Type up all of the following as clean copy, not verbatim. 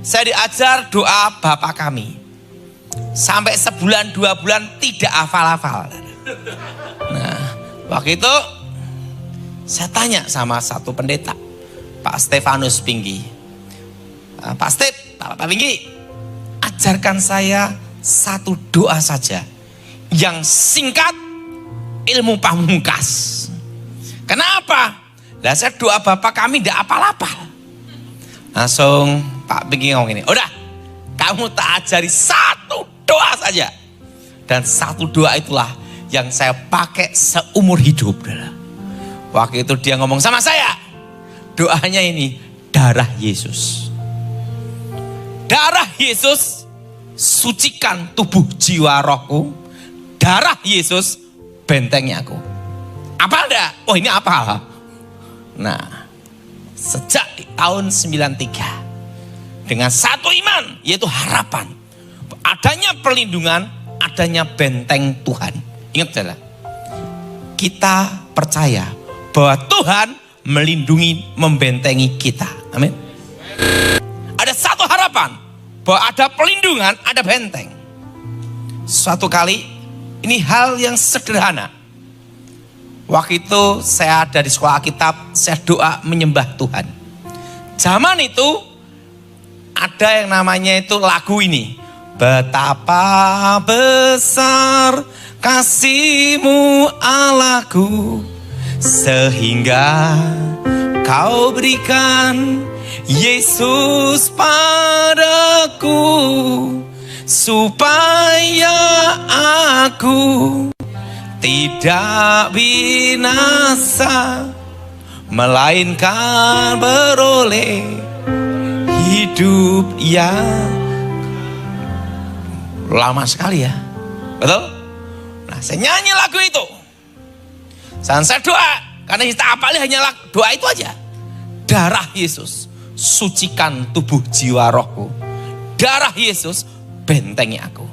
saya diajar doa Bapa kami. Sampai sebulan 2 bulan tidak hafal-hafal. Nah, waktu itu saya tanya sama satu pendeta, Pak Stefanus Pinggi. Pak Step, Pak Pinggi, ajarkan saya satu doa saja yang singkat, ilmu pamungkas. Kenapa? Lah saya doa Bapak kami tidak apal-apal. Langsung Pak Pinggi ngomong ini, udah kamu tak ajari satu doa saja. Dan satu doa itulah yang saya pakai seumur hidup. Waktu itu dia ngomong sama saya, doanya ini, darah Yesus. Darah Yesus sucikan tubuh jiwa rohku. Darah Yesus bentengi aku. Apa enggak? Oh ini apa? Nah, sejak tahun 93 dengan satu iman, yaitu harapan, adanya perlindungan, adanya benteng Tuhan. Ingat saudara, kita percaya bahwa Tuhan melindungi, membentengi kita. Amin. Ada satu harapan bahwa ada perlindungan, ada benteng. Suatu kali, ini hal yang sederhana. Waktu itu saya ada di sekolah Alkitab, saya doa menyembah Tuhan. Zaman itu ada yang namanya itu lagu ini. Betapa besar kasih-Mu Allahku, sehingga Kau berikan Yesus padaku, supaya aku tidak binasa, melainkan beroleh hidup yang lama sekali ya. Betul? Nah, saya nyanyi lagu itu. Dan saya doa, karena kita apalagi hanya doa itu aja. Darah Yesus sucikan tubuh jiwa rohku. Darah Yesus bentengi aku.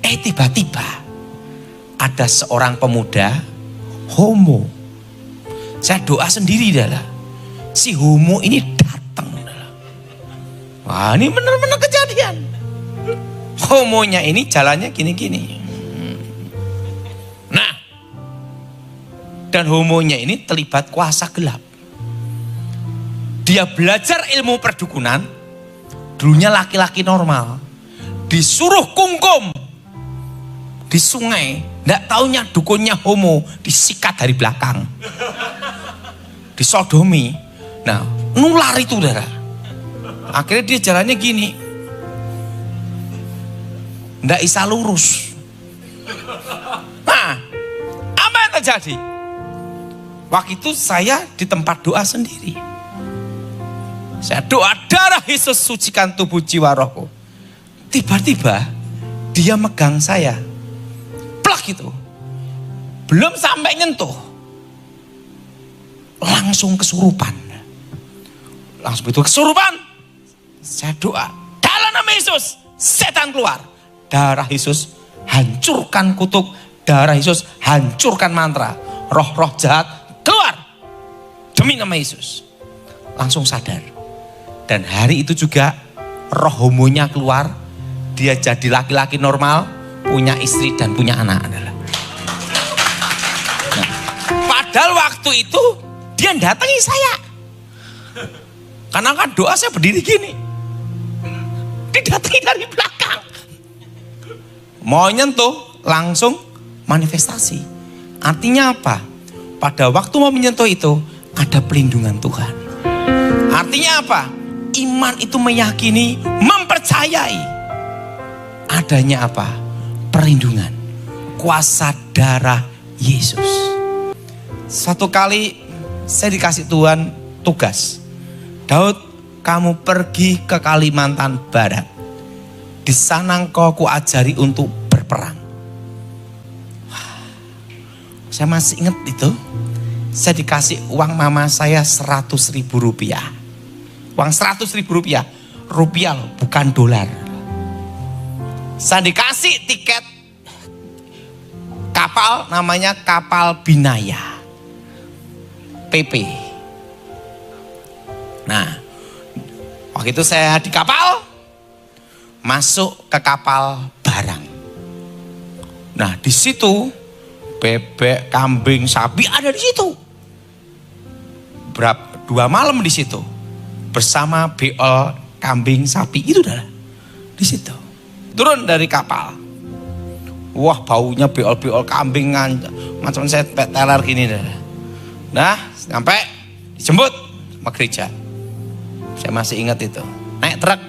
Tiba-tiba ada seorang pemuda homo. Saya doa sendiri adalah si homo ini datang. Wah, ini benar-benar kejadian. Homonya ini jalannya gini-gini. Nah, dan homonya ini terlibat kuasa gelap. Dia belajar ilmu perdukunan. Dulunya laki-laki normal. Disuruh kungkum di sungai. Nggak taunya dukunnya homo, disikat dari belakang. Disodomi. Nah, nular itu saudara. Akhirnya dia jalannya gini. Nggak bisa lurus. Nah, apa yang terjadi? Waktu itu saya di tempat doa sendiri. Saya doa darah Yesus sucikan tubuh jiwa rohku. Tiba-tiba dia megang saya. Plak gitu. Belum sampai nyentuh. Langsung kesurupan. Langsung begitu kesurupan. Saya doa. Dalam nama Yesus, setan keluar. Darah Yesus hancurkan kutuk. Darah Yesus hancurkan mantra. Roh-roh jahat keluar. Demi nama Yesus. Langsung sadar. Dan hari itu juga roh homonya keluar. Dia jadi laki-laki normal. Punya istri dan punya anak. Nah, padahal waktu itu dia datangi saya. Karena kan doa saya berdiri gini. Didatangi dari belakang. Mau nyentuh langsung manifestasi. Artinya apa? Pada waktu mau menyentuh itu ada pelindungan Tuhan. Artinya apa? Iman itu meyakini, mempercayai adanya apa? Perlindungan. Kuasa darah Yesus. Suatu kali saya dikasih Tuhan tugas. Daud, kamu pergi ke Kalimantan Barat. Di sana engkau kuajari untuk berperang. Saya masih ingat itu. Saya dikasih uang mama saya 100.000 rupiah. Uang 100.000 rupiah. Rupiah loh, bukan dolar. Saya dikasih tiket kapal, namanya kapal Binaya. PP. Nah, waktu itu saya di kapal. masuk ke kapal barang. Nah di situ bebek, kambing, sapi ada di situ. 2 malam di situ bersama beol, kambing, sapi itu dah di situ. Turun dari kapal. Wah baunya beol-beol kambing macam saya teler gini dah. Nah sampai dijemput sama gereja. Saya masih ingat itu. Naik truk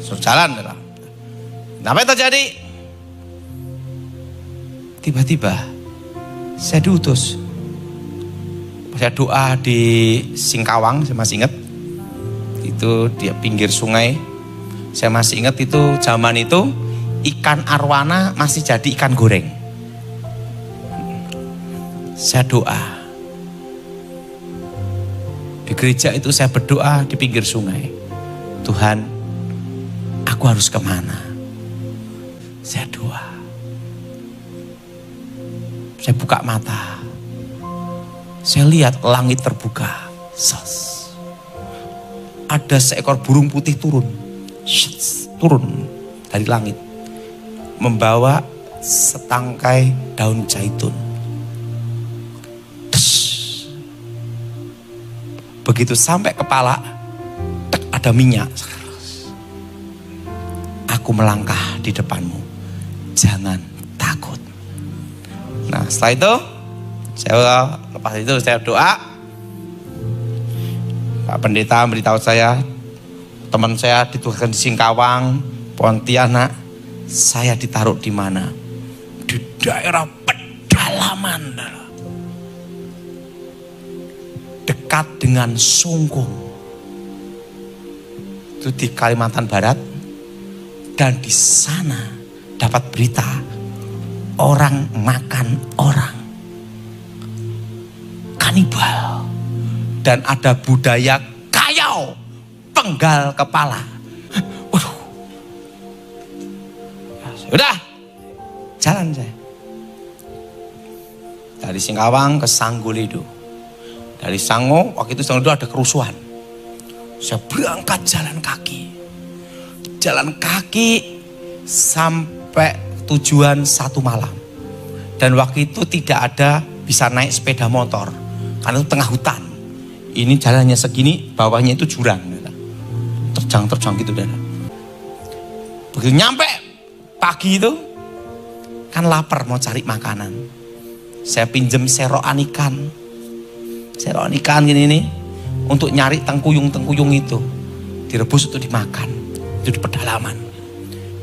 suruh jalan. Apa yang terjadi? Tiba-tiba saya diutus. Saya doa di Singkawang, saya masih ingat. Itu di pinggir sungai. Saya masih ingat itu zaman itu ikan arwana masih jadi ikan goreng. Saya doa. Di gereja itu saya berdoa di pinggir sungai. Tuhan, aku harus kemana? Saya doa. Saya buka mata. Saya lihat langit terbuka. Ada seekor burung putih turun dari langit. Membawa setangkai daun zaitun. Begitu sampai kepala, ada minyak. Aku melangkah di depanmu. Jangan takut. Nah setelah itu, lepas itu saya doa. Pak Pendeta beritahu saya, teman saya ditugaskan di Singkawang, Pontianak. Saya ditaruh di mana? Di daerah pedalaman. Dekat dengan Sungkung. Itu di Kalimantan Barat. Dan di sana dapat berita orang makan orang. Kanibal. Dan ada budaya kayau, penggal kepala. Waduh. Sudah, jalan saya. Dari Singkawang ke Sanggolido. Dari Sango, waktu itu Sanggolido ada kerusuhan. Saya berangkat jalan kaki. Jalan kaki sampai tujuan 1 malam. Dan waktu itu tidak ada bisa naik sepeda motor. Karena itu tengah hutan. Ini jalannya segini, bawahnya itu jurang. Terjang gitu. Begitu nyampe pagi itu, kan lapar mau cari makanan. Saya pinjem serokan ikan. Serokan ikan gini nih, untuk nyari tengkuyung itu. Direbus untuk dimakan. Itu di pedalaman.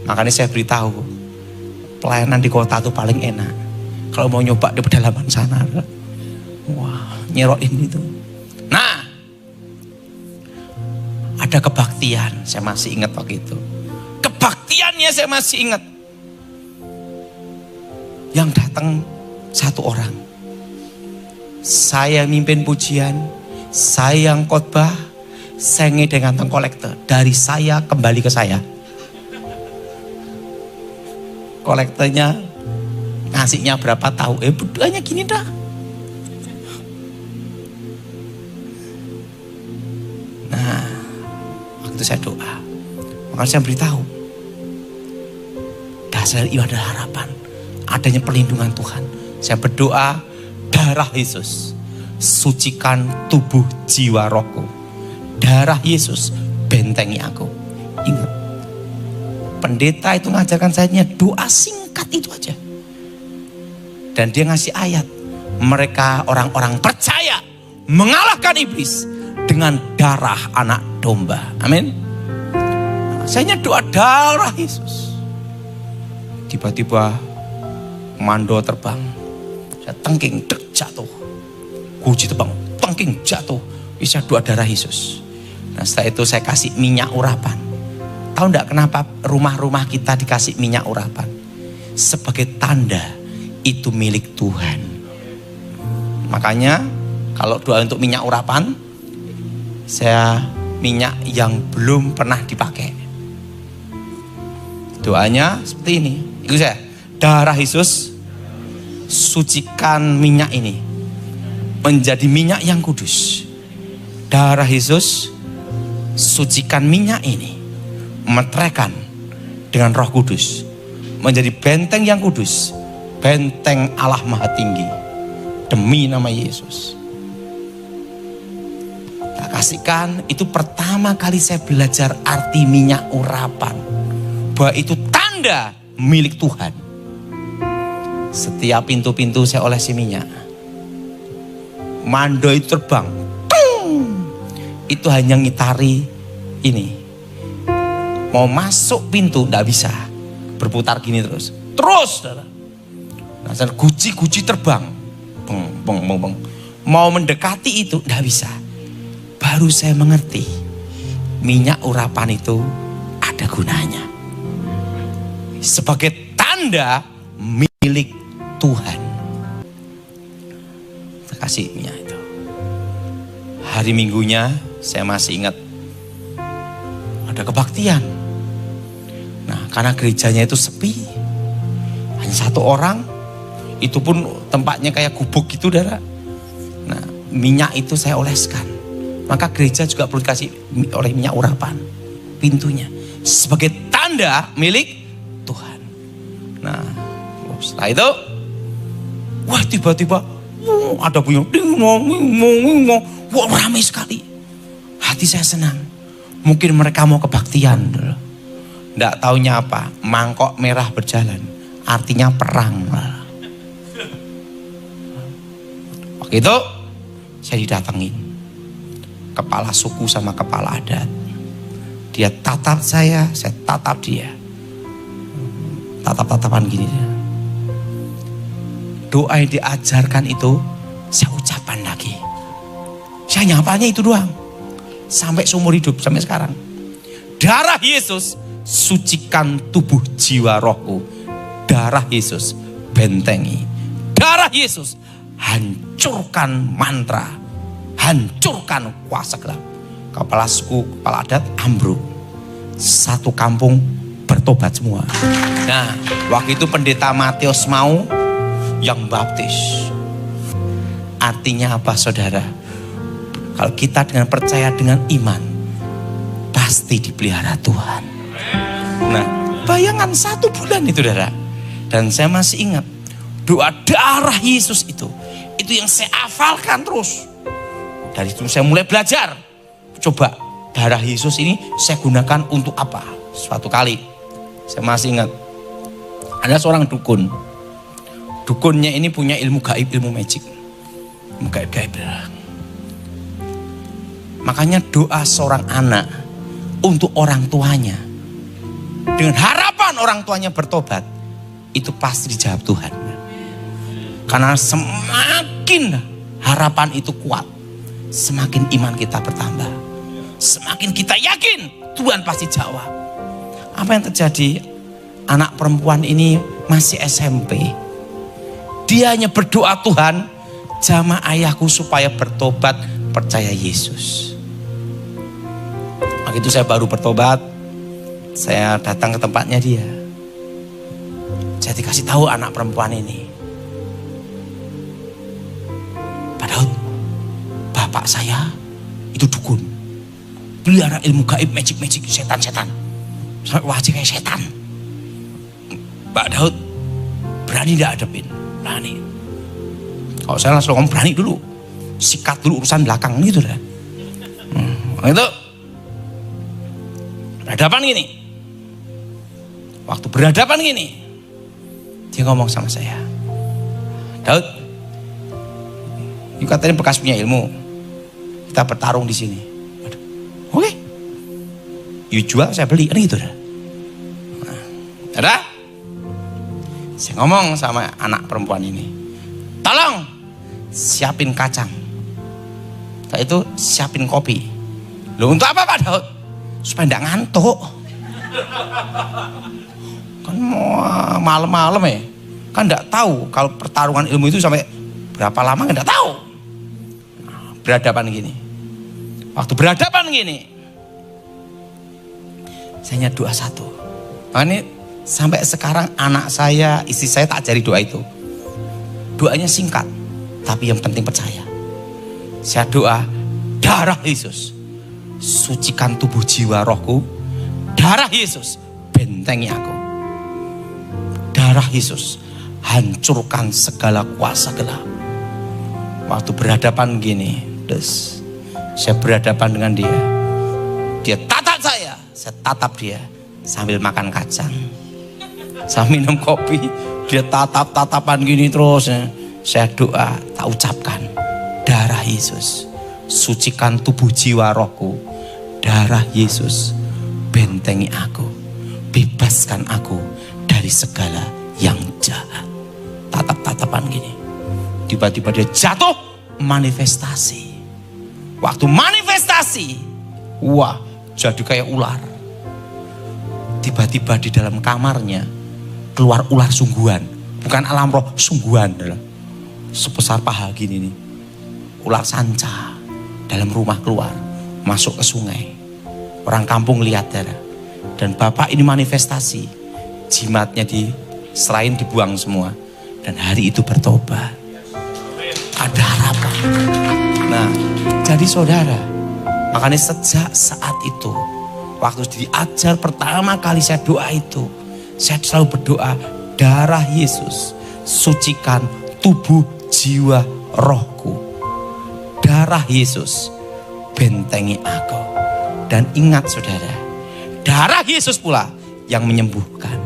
Makanya saya beritahu, pelayanan di kota itu paling enak. Kalau mau nyoba di pedalaman sana. Wah, nyerokin itu. Nah, ada kebaktian, saya masih ingat waktu itu. Kebaktiannya saya masih ingat. Yang datang 1 orang. Saya mimpin pujian, saya yang khotbah, saya ngedeng kantong kolektor. Dari saya kembali ke saya. Kolektornya ngasihnya berapa tahu? Bedanya gini dah. Nah, waktu saya doa, maka saya beritahu, dasar ibadah harapan, adanya perlindungan Tuhan. Saya berdoa, darah Yesus, sucikan tubuh jiwa rohku. Darah Yesus, bentengi aku. Ingat, pendeta itu ngajarkan saya doa singkat itu aja. Dan dia ngasih ayat, mereka orang-orang percaya mengalahkan iblis dengan darah anak domba. Amin. Saya doa darah Yesus. Tiba-tiba komando terbang. Saya tengking jatuh. Kunci terbang, tengking jatuh. Bisa doa darah Yesus. Nah setelah itu saya kasih minyak urapan. Tahu enggak kenapa rumah-rumah kita dikasih minyak urapan? Sebagai tanda itu milik Tuhan. Makanya kalau doa untuk minyak urapan, saya minyak yang belum pernah dipakai. Doanya seperti ini. Ikut saya. Darah Yesus, sucikan minyak ini menjadi minyak yang kudus. Darah Yesus, sucikan minyak ini, meteraikan dengan Roh Kudus, menjadi benteng yang kudus, benteng Allah Maha Tinggi, demi nama Yesus. Tak kasihkan, itu pertama kali saya belajar arti minyak urapan, bahwa itu tanda milik Tuhan. Setiap pintu-pintu saya olesi minyak, mando itu terbang, itu hanya ngitari ini. Mau masuk pintu tidak bisa, berputar gini terus. Nah, guci terbang, beng. Mau mendekati itu tidak bisa. Baru saya mengerti, minyak urapan itu ada gunanya sebagai tanda milik Tuhan. Kasihnya itu. Hari Minggunya saya masih ingat ada kebaktian. Nah, karena gerejanya itu sepi, hanya satu orang, itu pun tempatnya kayak gubuk gitu, saudara. Nah, minyak itu saya oleskan. Maka gereja juga perlu dikasih oleh minyak urapan pintunya sebagai tanda milik Tuhan. Nah, setelah itu, wah tiba-tiba ada bunyi, wah ramai sekali. Hati saya senang. Mungkin mereka mau kebaktian. Nggak taunya apa, mangkok merah berjalan, artinya perang. Waktu itu saya didatengin kepala suku sama kepala adat. Dia tatap saya tatap dia. Tatap-tatapan gini. Doa yang diajarkan itu saya ucapkan lagi. Saya nyapanya itu doang. Sampai seumur hidup, sampai sekarang. Darah Yesus sucikan tubuh jiwa rohku. Darah Yesus bentengi. Darah Yesus hancurkan mantra, hancurkan kuasa gelap. Kepala suku, kepala adat ambruk. Satu kampung bertobat semua. Nah, waktu itu pendeta Matius mau yang baptis. Artinya apa, saudara? Kalau kita dengan percaya dengan iman, pasti dipelihara Tuhan. Nah, bayangan 1 bulan itu, saudara. Dan saya masih ingat doa darah Yesus itu yang saya hafalkan terus. Dari itu saya mulai belajar. Coba darah Yesus ini saya gunakan untuk apa? Suatu kali saya masih ingat ada seorang dukun. Dukunnya ini punya ilmu gaib, ilmu magic, ilmu gaib. Makanya doa seorang anak untuk orang tuanya, dengan harapan orang tuanya bertobat, itu pasti dijawab Tuhan. Karena semakin harapan itu kuat, semakin iman kita bertambah. Semakin kita yakin Tuhan pasti jawab. Apa yang terjadi? Anak perempuan ini masih SMP. Dia hanya berdoa, Tuhan, jamah ayahku supaya bertobat, percaya Yesus. Waktu itu saya baru bertobat, saya datang ke tempatnya dia. Saya dikasih tahu anak perempuan ini, Pak Daud, bapak saya itu dukun, pelihara ilmu gaib, magic, setan. Sampai wajah kayak setan. Pak Daud, berani tidak hadapin? Berani. Kalau saya langsung ngomong berani dulu, sikat dulu urusan belakang gitu lah. Itu berhadapan gini. Waktu berhadapan gini, dia ngomong sama saya, Daud, you katanya bekas punya ilmu, kita bertarung di sini. Oke, you jual, saya beli, kan gitu dah. Ada? Saya ngomong sama anak perempuan ini, tolong siapin kacang. Setelah itu siapin kopi. Loh, untuk apa Pak Daud? Supaya tidak ngantuk. Kan mau malam-malam ya. Kan tidak tahu kalau pertarungan ilmu itu sampai berapa lama, kan tidak tahu. Berhadapan gini. Waktu berhadapan gini, saya hanya doa satu. Nah, ini sampai sekarang anak saya, istri saya tak ajari doa itu. Doanya singkat, tapi yang penting percaya. Saya doa darah Yesus sucikan tubuh jiwa rohku. Darah Yesus bentengi aku. Darah Yesus hancurkan segala kuasa gelap. Waktu berhadapan gini, saya berhadapan dengan dia. Dia tatap saya tatap dia sambil makan kacang. Saya minum kopi, dia tatapan gini terus. Saya doa, tak ucapkan, darah Yesus sucikan tubuh jiwa rohku. Darah Yesus bentengi aku, bebaskan aku dari segala yang jahat. Tatap-tatapan gini. Tiba-tiba dia jatuh, manifestasi. Waktu manifestasi, wah, jadi kayak ular. Tiba-tiba di dalam kamarnya keluar ular sungguhan, bukan alam roh, sungguhan. Sebesar paha gini nih. Ular sanca dalam rumah keluar, masuk ke sungai. Orang kampung lihat darah. Dan bapak ini manifestasi. Jimatnya selain dibuang semua. Dan hari itu bertobat. Ada harapan. Nah, jadi saudara, makanya sejak saat itu, waktu diajar pertama kali saya doa itu, saya selalu berdoa, darah Yesus sucikan tubuh jiwa rohku. Darah Yesus bentengi aku. Dan ingat saudara, darah Yesus pula yang menyembuhkan.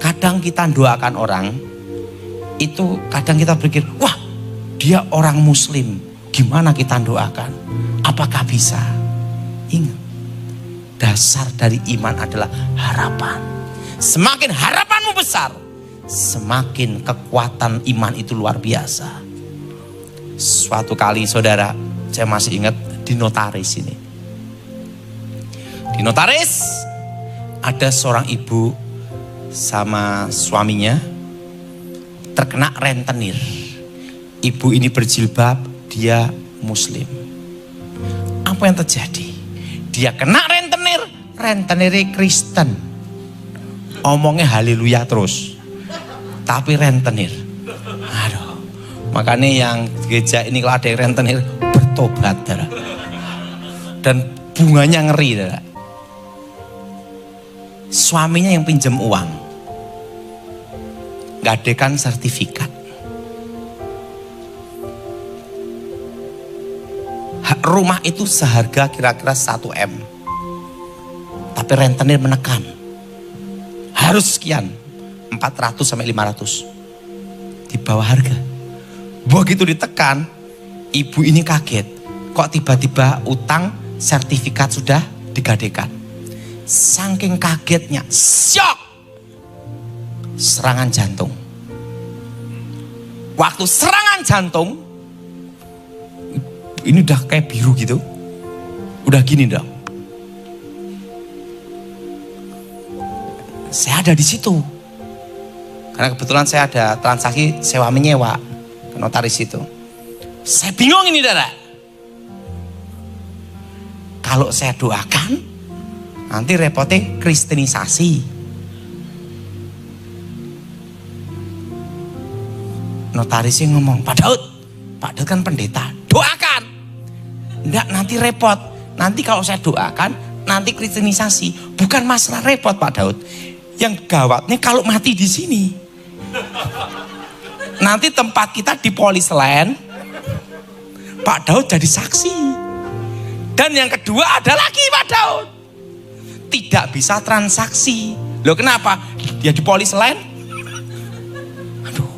Kadang kita doakan orang, itu kadang kita berpikir, wah, dia orang muslim, gimana kita doakan? Apakah bisa? Ingat, dasar dari iman adalah harapan. Semakin harapanmu besar, semakin kekuatan iman itu luar biasa. Suatu kali saudara, saya masih ingat di notaris ini. Di notaris ada seorang ibu sama suaminya terkena rentenir. Ibu ini berjilbab, dia muslim. Apa yang terjadi? Dia kena rentenir Kristen. Omongnya haleluya terus. Tapi rentenir. Aduh. Makanya yang gereja ini kalau ada yang rentenir, bertobat. Darah. Dan bunganya ngeri. Darah. Suaminya yang pinjam uang. Gadekan sertifikat. Rumah itu seharga kira-kira 1 M. Tapi rentenir menekan. Harus sekian. 400 sampai 500. Di bawah harga. Begitu ditekan, ibu ini kaget. Kok tiba-tiba utang sertifikat sudah digadekan. Saking kagetnya, syok. Serangan jantung. Waktu serangan jantung, ini udah kayak biru gitu. Udah gini dong. Saya ada di situ. Karena kebetulan saya ada transaksi sewa menyewa ke notaris itu. Saya bingung ini darah. Kalau saya doakan, nanti repotnya kristenisasi. Notarisnya ngomong, Pak Daud kan pendeta, doakan. Enggak, nanti repot. Nanti kalau saya doakan, nanti kristenisasi. Bukan masalah repot Pak Daud. Yang gawatnya kalau mati di sini. Nanti tempat kita di Polis Land, Pak Daud jadi saksi. Dan yang kedua ada lagi Pak Daud. Tidak bisa transaksi. Loh kenapa? Dia di Polis Land. Aduh.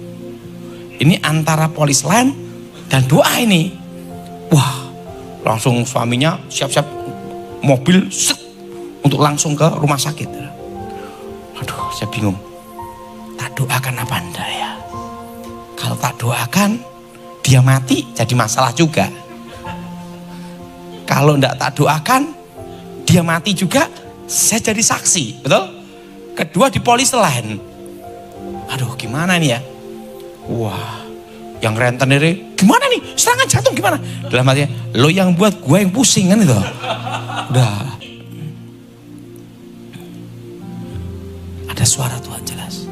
Ini antara Polis Land dan doa ini. Wah. Langsung suaminya siap-siap mobil untuk langsung ke rumah sakit. Aduh, saya bingung. Tak doakan apa anda ya? Kalau tak doakan, dia mati jadi masalah juga. Kalau enggak tak doakan, dia mati juga, saya jadi saksi, betul? Kedua di Polis lain. Aduh, gimana nih ya? Wah, yang rentenir gimana nih? Serangan jantung gimana? Dalam hatinya, lo yang buat gue yang pusing kan itu. Udah. Ada suara Tuhan jelas.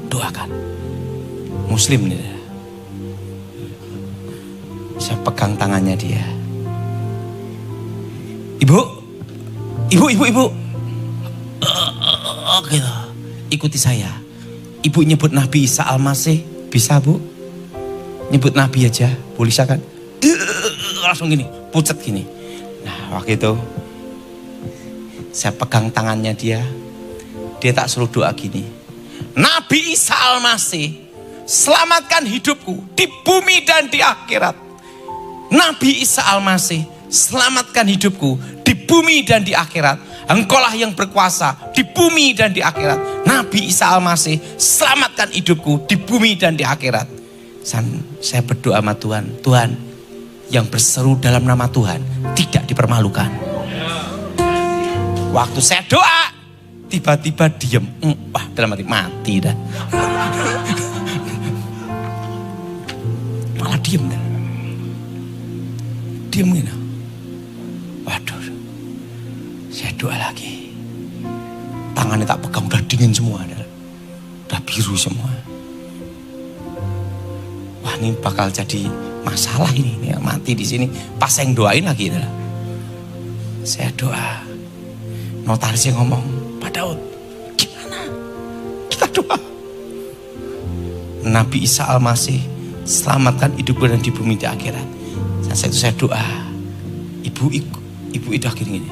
Doakan. Muslim nih. Saya pegang tangannya dia. Ibu. Gitu. Ikuti saya. Ibu nyebut Nabi Isa Al-Masih, bisa Bu? Nyebut Nabi aja, boleh kan? Langsung gini, pucet gini. Nah waktu itu saya pegang tangannya dia tak suruh doa gini. Nabi Isa Al-Masih, selamatkan hidupku di bumi dan di akhirat. Nabi Isa Al-Masih, selamatkan hidupku di bumi dan di akhirat. Engkaulah yang berkuasa di bumi dan di akhirat. Nabi Isa Al-Masih, selamatkan hidupku di bumi dan di akhirat. Saya berdoa sama Tuhan, Tuhan yang berseru dalam nama Tuhan tidak dipermalukan. Waktu saya doa, tiba-tiba diem. Wah, dalam hati mati dah. Malah diem dah. Diem gitu. Waduh. Saya doa lagi. Tangannya tak pegang, udah dingin semua. Udah biru semua. Wah, ini bakal jadi masalah ini. Mati di sini. Pas saya doain lagi. Saya doa. Notarisnya ngomong, Pak Daud, gimana? Kita doa. Nabi Isa Al-Masih, selamatkan hidupku dan di bumi di akhirat. Saat itu saya doa. Ibu itu akhirnya gini.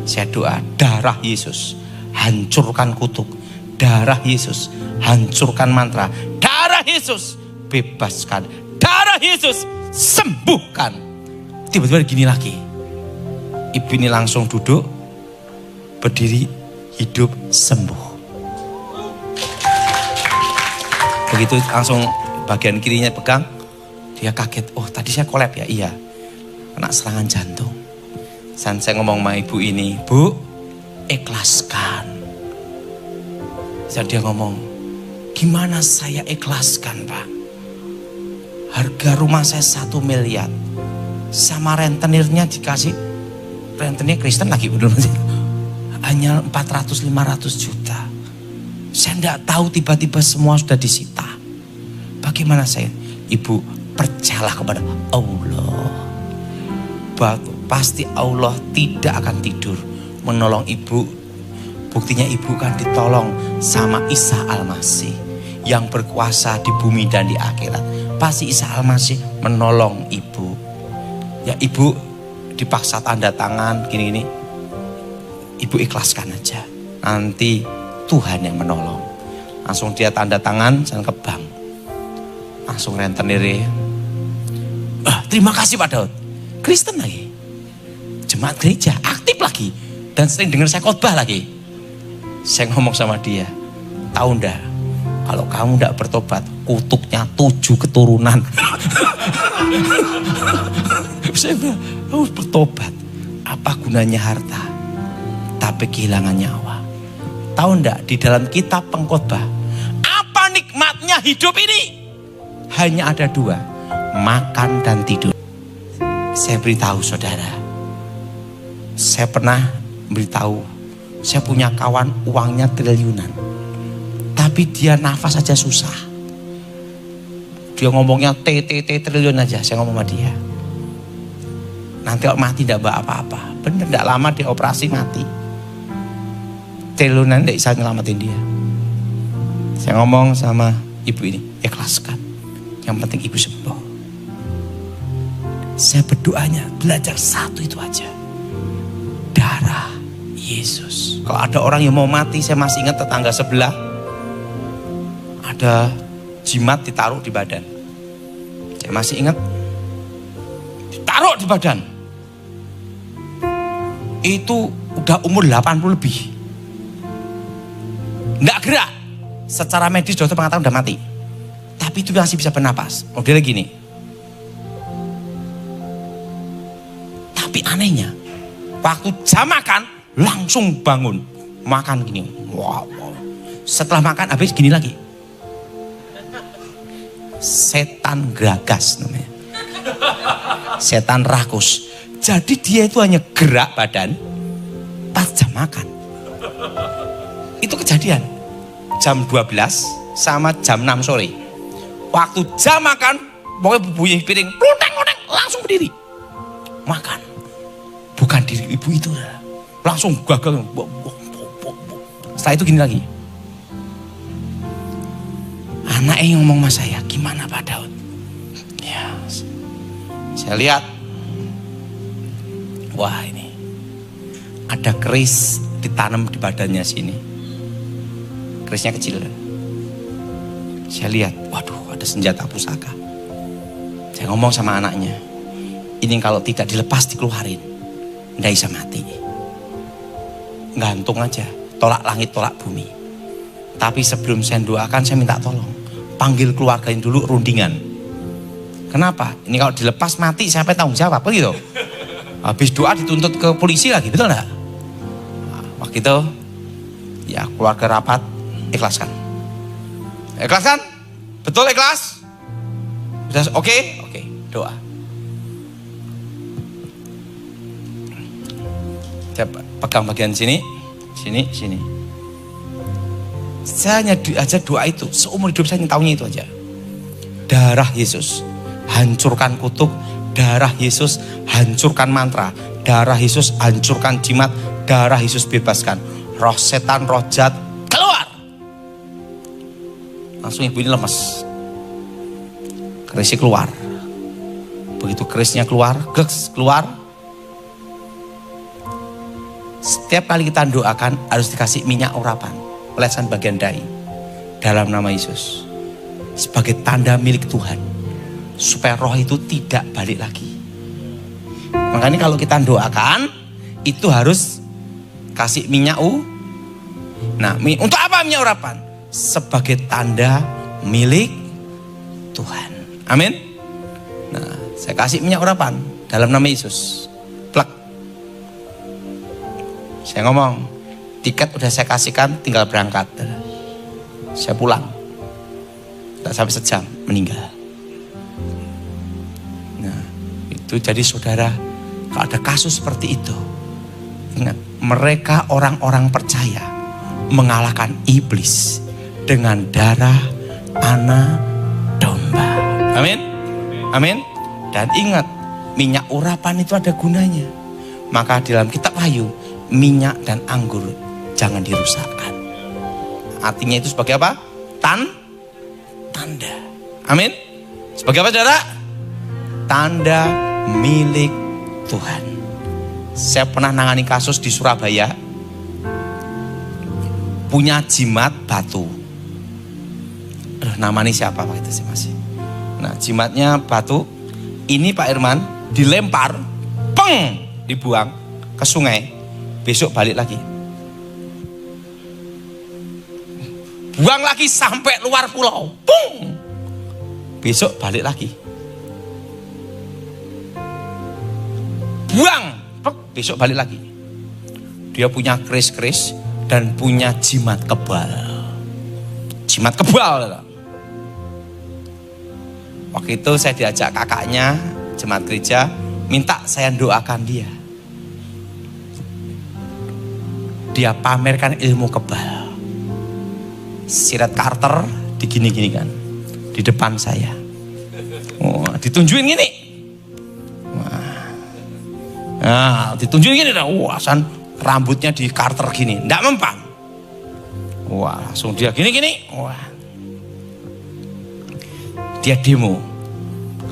Saya doa, darah Yesus, hancurkan kutuk. Darah Yesus, hancurkan mantra. Darah Yesus, bebaskan. Darah Yesus, sembuhkan. Tiba-tiba gini lagi. Ibu ini langsung duduk, berdiri, hidup, sembuh. Begitu langsung bagian kirinya pegang, dia kaget. Oh tadi saya kolab ya? Iya, kena serangan jantung. Saya ngomong sama ibu ini, Bu, ikhlaskan. Dia ngomong, gimana saya ikhlaskan Pak? Harga rumah saya 1 miliar. Sama rentenirnya dikasih, rentenir Kristen lagi bener masih. Hanya 400-500 juta. Saya tidak tahu tiba-tiba semua sudah disita. Bagaimana saya? Ibu, percayalah kepada Allah. Pasti Allah tidak akan tidur menolong ibu. Buktinya ibu kan ditolong sama Isa Al-Masih yang berkuasa di bumi dan di akhirat. Pasti Isa Al-Masih menolong ibu. Ya ibu dipaksa tanda tangan gini-gini. Ibu ikhlaskan aja. Nanti Tuhan yang menolong. Langsung dia tanda tangan, saya ke bank. Langsung rentenir. Terima kasih Pak Daud. Kristen lagi. Jemaat gereja, aktif lagi. Dan sering dengar saya khotbah lagi. Saya ngomong sama dia. Tahu ndak? Kalau kamu ndak bertobat, kutuknya 7 keturunan. Saya bilang, harus bertobat. Apa gunanya harta? Tapi kehilangan nyawa. Tahu ndak di dalam kitab pengkhotbah, apa nikmatnya hidup ini? Hanya ada 2, makan dan tidur. Saya beritahu saudara, saya pernah beritahu, saya punya kawan uangnya triliunan, tapi dia nafas aja susah. Dia ngomongnya triliun aja. Saya ngomong sama dia, nanti kalau mati tidak bawa apa-apa. Bener, tidak lama dia operasi mati. Triliunan tidak bisa nyelamatin dia. Saya ngomong sama ibu ini, ikhlaskan. Yang penting ibu sembuh. Saya berdoanya belajar satu itu aja. Darah Yesus. Kalau ada orang yang mau mati, saya masih ingat tetangga sebelah. Ada jimat ditaruh di badan. Saya masih ingat. Ditaruh di badan. Itu udah umur 80 lebih. Nggak gerak. Secara medis dokter mengatakan udah mati. Tapi itu masih bisa bernapas. Modelnya gini. Tapi anehnya, waktu jam makan langsung bangun. Makan gini. Wow. Setelah makan habis gini lagi. Setan geragas namanya. Setan rakus. Jadi dia itu hanya gerak badan pas jam makan. Itu kejadian jam 12 sama jam 6 sore. Waktu jam makan, pokoknya bunyi piring, luteng, langsung berdiri. Makan. Bukan diri ibu itu. Langsung gagal. Setelah itu gini lagi. Anaknya ngomong sama saya, gimana Pak Daud? Ya, saya lihat. Wah ini. Ada keris ditanam di badannya sini. Kerisnya kecil. Saya lihat, waduh ada senjata pusaka. Saya ngomong sama anaknya, ini kalau tidak dilepas dikeluarin, nggak bisa mati. Gantung aja, tolak langit, tolak bumi. Tapi sebelum saya doakan, saya minta tolong, panggil keluarganya dulu rundingan. Kenapa? Ini kalau dilepas mati, siapa yang tanggung jawab? Begitu. Habis doa dituntut ke polisi lagi, betul nggak? Nah, waktu itu, ya keluarga rapat, ikhlaskan. Ikhlaskan? Betul ikhlas? Sudah oke, doa. Saya pegang bagian sini. Saya hanya aja doa itu, seumur hidup saya tahunya itu aja. Darah Yesus, hancurkan kutuk. Darah Yesus, hancurkan mantra. Darah Yesus, hancurkan jimat. Darah Yesus, bebaskan. Roh setan, roh jahat, keluar. Langsung ibu ini lemes. Kerisnya keluar. Begitu kerisnya keluar, keluar. Setiap kali kita doakan harus dikasih minyak urapan, olesan bagian dahi dalam nama Yesus sebagai tanda milik Tuhan supaya roh itu tidak balik lagi. Makanya kalau kita doakan itu harus kasih minyak Nah, untuk apa minyak urapan? Sebagai tanda milik Tuhan. Amin. Nah, saya kasih minyak urapan dalam nama Yesus. Plak. Saya ngomong, tiket udah saya kasihkan, tinggal berangkat. Saya pulang. Tak sampai sejam, meninggal. Nah, itu jadi saudara, kalau ada kasus seperti itu, ingat, mereka orang-orang percaya mengalahkan iblis dengan darah anak domba. Amin. Amin. Dan ingat, minyak urapan itu ada gunanya. Maka di dalam kitab Wahyu, minyak dan anggur jangan dirusakkan. Artinya itu sebagai apa? Tanda. Amin. Sebagai apa, saudara? Tanda milik Tuhan. Saya pernah nangani kasus di Surabaya. Punya jimat batu. Namanya siapa Pak itu sih masih. Nah, jimatnya batu. Ini Pak Irman dilempar, peng, dibuang ke sungai. Besok balik lagi. Buang lagi sampai luar pulau. Pung. Besok balik lagi. Buang. Besok balik lagi. Dia punya keris-keris dan punya jimat kebal. Jimat kebal. Waktu itu saya diajak kakaknya, jemaat gereja, minta saya doakan dia. Dia pamerkan ilmu kebal. Sirat Carter digini-gini kan di depan saya. Wah, ditunjukin gini. Nah, ditunjukin gini dah. Wah, rambutnya di Carter gini, ndak mempan. Wah, langsung dia gini-gini. Wah. Dia demo.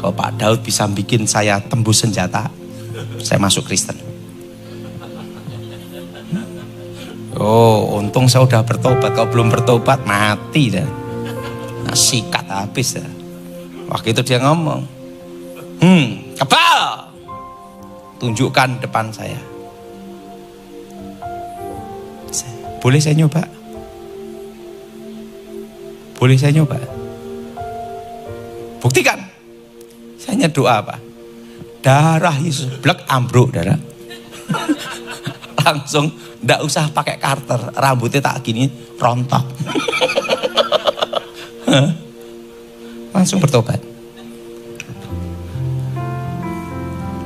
Kalau Pak Daud bisa bikin saya tembus senjata, saya masuk Kristen. Oh, untung saya udah bertobat. Kalau belum bertobat, mati dah. Nah, sikat habis dah. Waktu itu dia ngomong, kebal. Tunjukkan depan saya. Boleh saya nyoba? Boleh saya nyoba? Buktikan. Saya hanya doa apa? Darah Yesus, blek ambruk darah. Langsung, ndak usah pakai Carter, rambutnya tak gini, rontok. Langsung bertobat.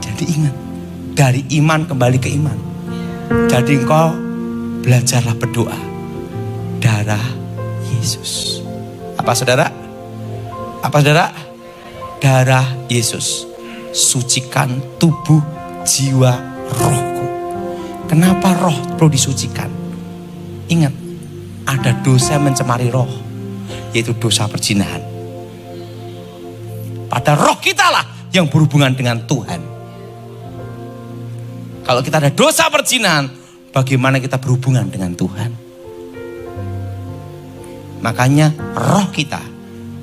Jadi ingat, dari iman kembali ke iman. Jadi engkau belajarlah berdoa. Darah Yesus. Apa saudara? Apa saudara? Darah Yesus. Sucikan tubuh, jiwa, rohku. Kenapa roh perlu disucikan? Ingat, ada dosa yang mencemari roh, yaitu dosa perzinahan. Pada roh kita lah yang berhubungan dengan Tuhan. Kalau kita ada dosa perzinahan, bagaimana kita berhubungan dengan Tuhan? Makanya roh kita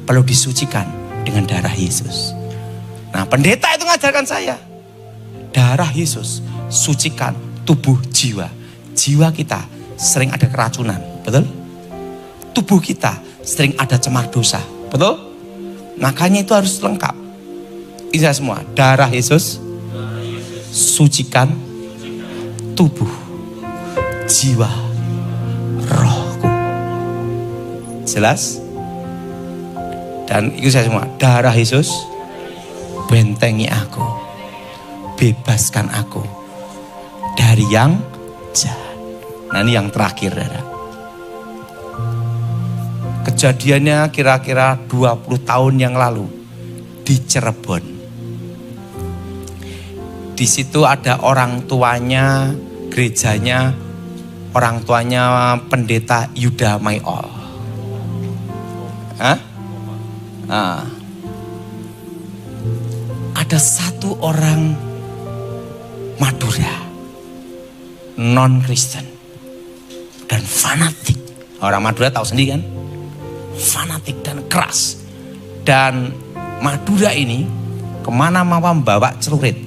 perlu disucikan dengan darah Yesus. Nah, pendeta itu ngajarkan saya, darah Yesus sucikan tubuh jiwa. Jiwa kita sering ada keracunan, betul? Tubuh kita sering ada cemar dosa, betul? Makanya itu harus lengkap. Ini semua, darah Yesus sucikan tubuh, jiwa, rohku. Jelas? Dan itu saya semua, darah Yesus bentengi aku, bebaskan aku dari yang jahat. Nah, ini yang terakhir, saudara. Kejadiannya kira-kira 20 tahun yang lalu di Cirebon. Di situ ada orang tuanya, gerejanya, orang tuanya pendeta Yuda Maiol. Hah? Nah, ada satu orang Madura, non-Kristen dan fanatik. Orang Madura tahu sendiri kan? Fanatik dan keras. Dan Madura ini kemana mau membawa celurit.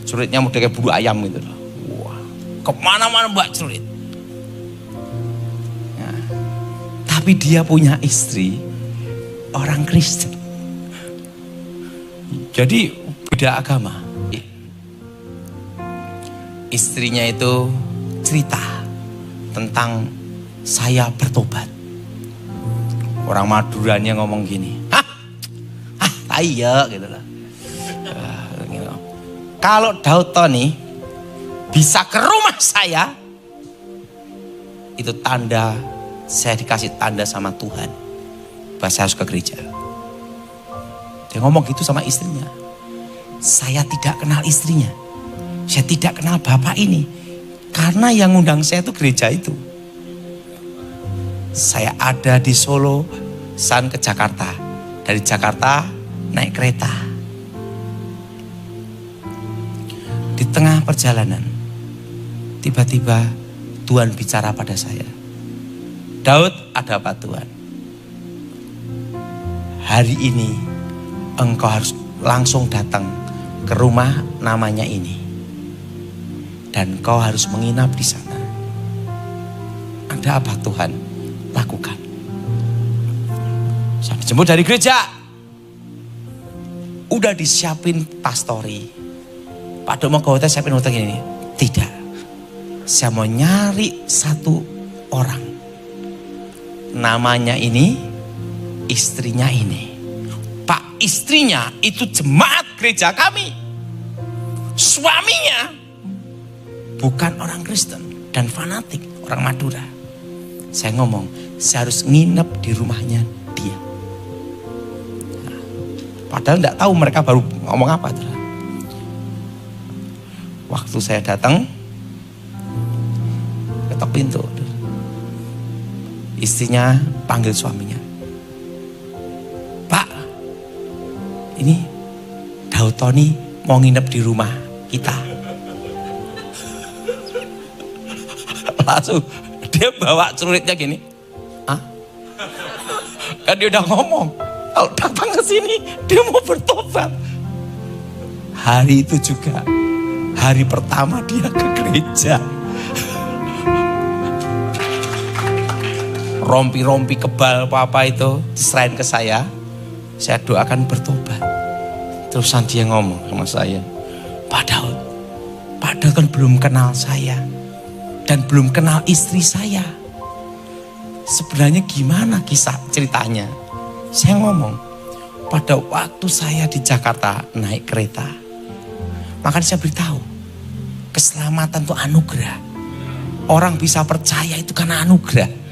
Celuritnya model kayak bulu ayam gitu loh. Wah, kemana-mana bawa celurit. Nah, tapi dia punya istri orang Kristen. Jadi beda agama. Istrinya itu cerita tentang saya bertobat. Orang Maduranya ngomong gini, tai ya gitu lah. Kalau Daud Tony bisa ke rumah saya, itu tanda saya dikasih tanda sama Tuhan bahwa saya harus ke gereja. Dia ngomong gitu sama istrinya. Saya tidak kenal istrinya, saya tidak kenal bapak ini, karena yang ngundang saya itu gereja itu. Saya ada di Solo, San ke Jakarta, dari Jakarta naik kereta. Di tengah perjalanan, tiba-tiba Tuhan bicara pada saya. Daud, ada apa Tuhan? Hari ini engkau harus langsung datang ke rumah namanya ini. Dan kau harus menginap di sana. Ada apa Tuhan? Lakukan. Saya dijemput dari gereja. Udah disiapin pastori. Pak Dok mau ke hotel siapin hotel ini. Tidak. Saya mau nyari satu orang. Namanya ini, istrinya ini. Pak, istrinya itu jemaat gereja kami. Suaminya bukan orang Kristen dan fanatik, orang Madura. Saya ngomong, saya harus nginep di rumahnya dia. Nah, padahal enggak tahu mereka baru ngomong apa. Waktu saya datang, ketok pintu. Istrinya panggil suaminya. Pak, ini Daud Tony mau nginep di rumah kita. Langsung dia bawa celuritnya gini. Hah? Kan dia udah ngomong, kalau datang ke sini dia mau bertobat. Hari itu juga hari pertama dia ke gereja. Rompi-rompi kebal apa itu diserahin ke saya doakan bertobat. Terus dia ngomong sama saya, Pak Daud kan belum kenal saya dan belum kenal istri saya. Sebenarnya gimana kisah ceritanya? Saya ngomong, pada waktu saya di Jakarta naik kereta, makanya saya beritahu, keselamatan itu anugerah. Orang bisa percaya itu karena anugerah.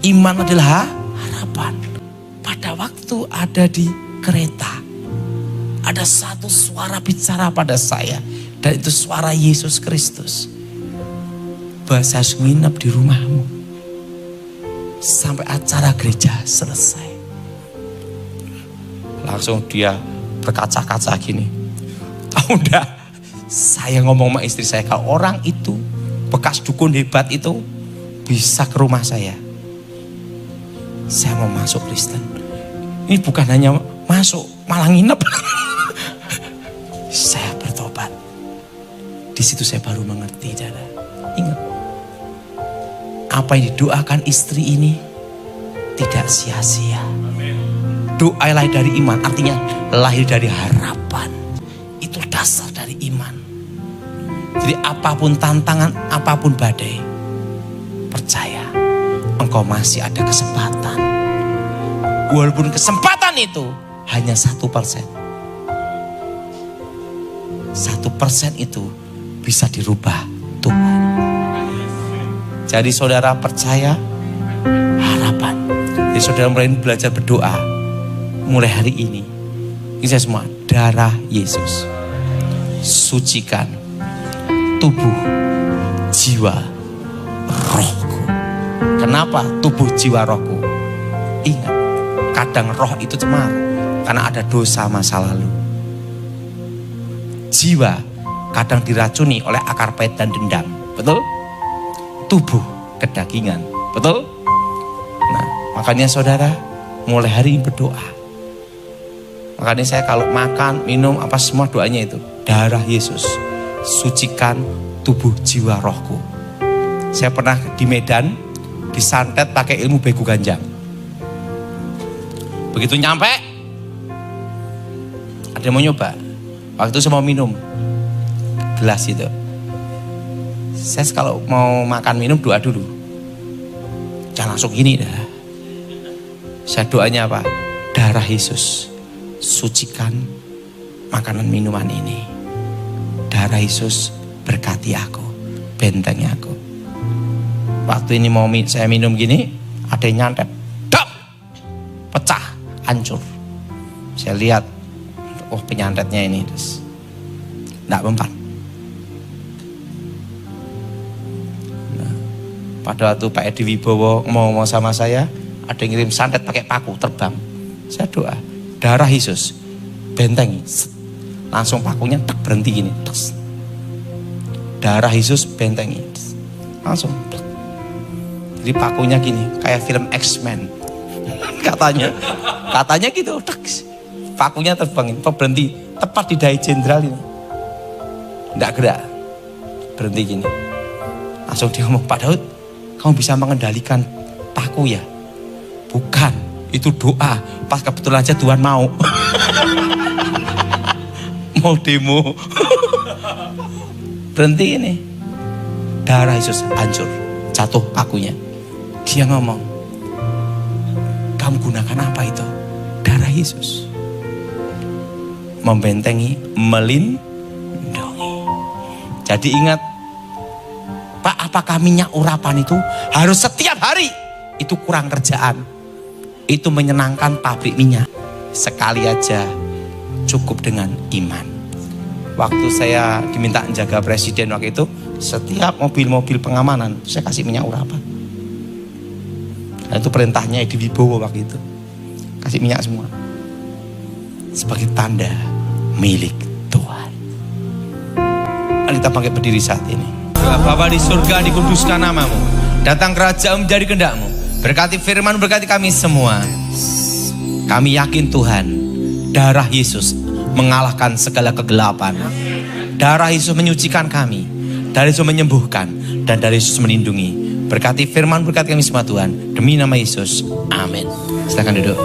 Iman adalah harapan. Pada waktu ada di kereta, ada satu suara bicara pada saya. Dan itu suara Yesus Kristus. Bahwa saya harus nginep di rumahmu sampai acara gereja selesai. Langsung dia berkaca-kaca gini. Tahu enggak, saya ngomong sama istri saya, kalau orang itu bekas dukun hebat itu bisa ke rumah saya mau masuk Kristen. Ini bukan hanya masuk, malah nginep. Saya bertobat. Di situ saya baru mengerti, saudara. Ingat, apa yang didoakan istri ini tidak sia-sia. Doa lahir dari iman, artinya lahir dari harapan. Itu dasar dari iman. Jadi apapun tantangan, apapun badai, percaya engkau masih ada kesempatan. Walaupun kesempatan itu hanya 1%. 1% itu bisa dirubah Tuhan. Jadi saudara percaya harapan. Jadi saudara mulai belajar berdoa mulai hari ini. Ini saya semua, darah Yesus sucikan tubuh, jiwa, rohku. Kenapa tubuh, jiwa, rohku? Ingat, kadang roh itu cemar karena ada dosa masa lalu. Jiwa kadang diracuni oleh akar pahit dan dendam. Betul? Tubuh kedagingan. Betul? Nah, makanya saudara mulai hari ini berdoa. Makanya saya kalau makan, minum, apa semua doanya itu. Darah Yesus sucikan tubuh, jiwa, rohku. Saya pernah di Medan disantet pakai ilmu begu ganjang. Begitu nyampe, ada yang mau nyoba. Waktu itu saya mau minum gelas itu. Saya kalau mau makan minum doa dulu. Jangan langsung gini dah. Saya doanya apa? Darah Yesus sucikan makanan minuman ini. Darah Yesus berkati aku, bentengi aku. Waktu ini mau saya minum gini, ada yang nyantet, dap, pecah, hancur. Saya lihat, oh penyantetnya ini, terus nggak mempan. Nah, pada waktu Pak Edi Wibowo ngomong sama saya, ada yang ngirim santet pakai paku terbang. Saya doa, darah Yesus bentengi. Langsung pakunya tak berhenti gini. Darah Yesus bentengi. Langsung. Jadi pakunya gini, kayak film X-Men. Katanya gitu. Pakunya terbang, berhenti tepat di dai jenderal ini. Enggak gerak. Berhenti gini. Langsung dia ngomong, Pak Daud, kamu bisa mengendalikan paku ya? Bukan, itu doa. Pas kebetulan aja Tuhan mau. Mau demo. Berhenti ini. Darah Yesus hancur, jatuh pakunya. Dia ngomong, kamu gunakan apa itu? Darah Yesus. Membentengi, melindungi. Jadi ingat, Pak, apakah minyak urapan itu harus setiap hari? Itu kurang kerjaan. Itu menyenangkan pabrik minyak. Sekali aja cukup dengan iman. Waktu saya diminta jaga presiden waktu itu, setiap mobil-mobil pengamanan saya kasih minyak urapan. Nah, itu perintahnya Edi Wibowo waktu itu. Kasih minyak semua. Sebagai tanda milik Tuhan. Mari kita bangkit berdiri saat ini. Bapa di surga, dikuduskan namamu. Datang kerajaan menjadi kehendak-Mu. Berkati firman, berkati kami semua. Kami yakin Tuhan, darah Yesus mengalahkan segala kegelapan. Darah Yesus menyucikan kami. Darah Yesus menyembuhkan. Dan darah Yesus melindungi. Berkati firman, berkati kami semua Tuhan. Demi nama Yesus. Amin. Silakan duduk.